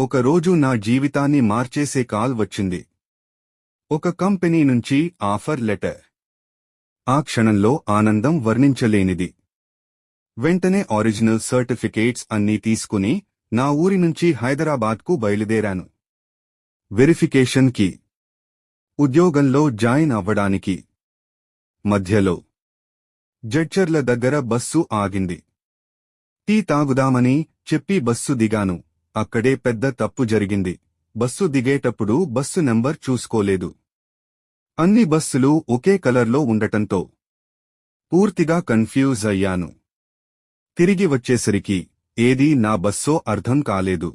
ఒకరోజు నా జీవితాన్ని మార్చేసే కాల్ వచ్చింది. ఒక కంపెనీ నుంచి ఆఫర్ లెటర్. ఆ క్షణంలో ఆనందం వర్ణించలేనిది. వెంటనే ఒరిజినల్ సర్టిఫికేట్స్ అన్నీ తీసుకుని నా ఊరి నుంచి హైదరాబాద్కు బయలుదేరాను. వెరిఫికేషన్ కి, ఉద్యోగంలో జాయిన్ అవ్వడానికి. మధ్యలో జడ్చర్ల దగ్గర బస్సు ఆగింది. టీ తాగుదామని చెప్పి బస్సు దిగాను. అక్కడే పెద్ద తప్పు జరిగింది. బస్సు దిగేటప్పుడు బస్సు నంబర్ చూసుకోలేదు. అన్ని బస్సులు ఒకే కలర్లో ఉండటంతో పూర్తిగా కన్ఫ్యూజ్ అయ్యాను. తిరిగి వచ్చేసరికి ఏదీ నా బస్సో అర్థం కాలేదు.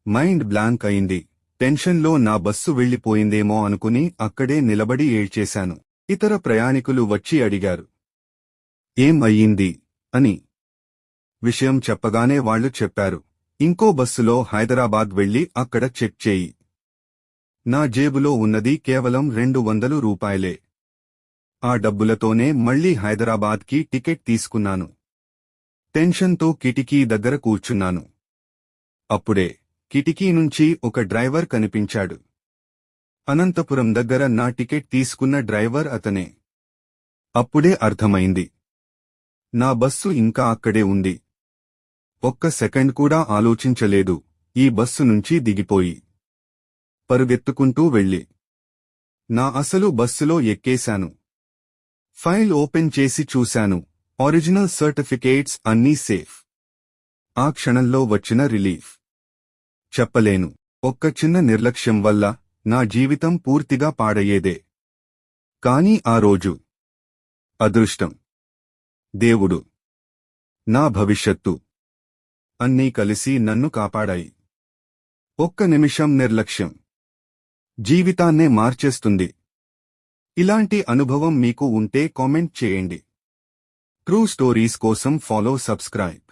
మైండ్ బ్లాంక్ అయింది. టెన్షన్లో నా బస్సు వెళ్లిపోయిందేమో అనుకుని అక్కడే నిలబడి ఏడ్చేశాను. ఇతర ప్రయాణికులు వచ్చి అడిగారు, ఏం అయ్యింది అని. విషయం చెప్పగానే వాళ్లు చెప్పారు, ఇంకో బస్సులో హైదరాబాద్ వెళ్లి అక్కడ చెక్ చేయి. నా జేబులో ఉన్నది కేవలం 200 రూపాయలే. ఆ డబ్బులతోనే మళ్లీ హైదరాబాద్కి టికెట్ తీసుకున్నాను. టెన్షన్తో కిటికీ దగ్గర కూర్చున్నాను. అప్పుడే కిటికీ నుంచి ఒక డ్రైవర్ కనిపించాడు. అనంతపురం దగ్గర నా టికెట్ తీసుకున్న డ్రైవర్ అతనే. అప్పుడే అర్థమైంది, నా బస్సు ఇంకా అక్కడే ఉంది. ఒక్క సెకండ్ కూడా ఆలోచించలేదు. ఈ బస్సు నుంచి దిగిపోయి పరుగెత్తుకుంటూ వెళ్లి నా అసలు బస్సులో ఎక్కేశాను. ఫైల్ ఓపెన్ చేసి చూశాను. ఒరిజినల్ సర్టిఫికేట్స్ అన్నీ సేఫ్. ఆ క్షణంలో వచ్చిన రిలీఫ్ చెప్పలేను. ఒక్క చిన్న నిర్లక్ష్యం వల్ల నా జీవితం పూర్తిగా పాడయ్యేదే. కానీ ఆ రోజు అదృష్టం, దేవుడు, నా భవిష్యత్తు అన్నీ కలిసి నన్ను కాపాడాయి. ఒక్క నిమిషం నిర్లక్ష్యం జీవితాన్నే మార్చేస్తుంది. ఇలాంటి అనుభవం మీకు ఉంటే కామెంట్ చేయండి. ట్రూ స్టోరీస్ కోసం సబ్స్క్రైబ్.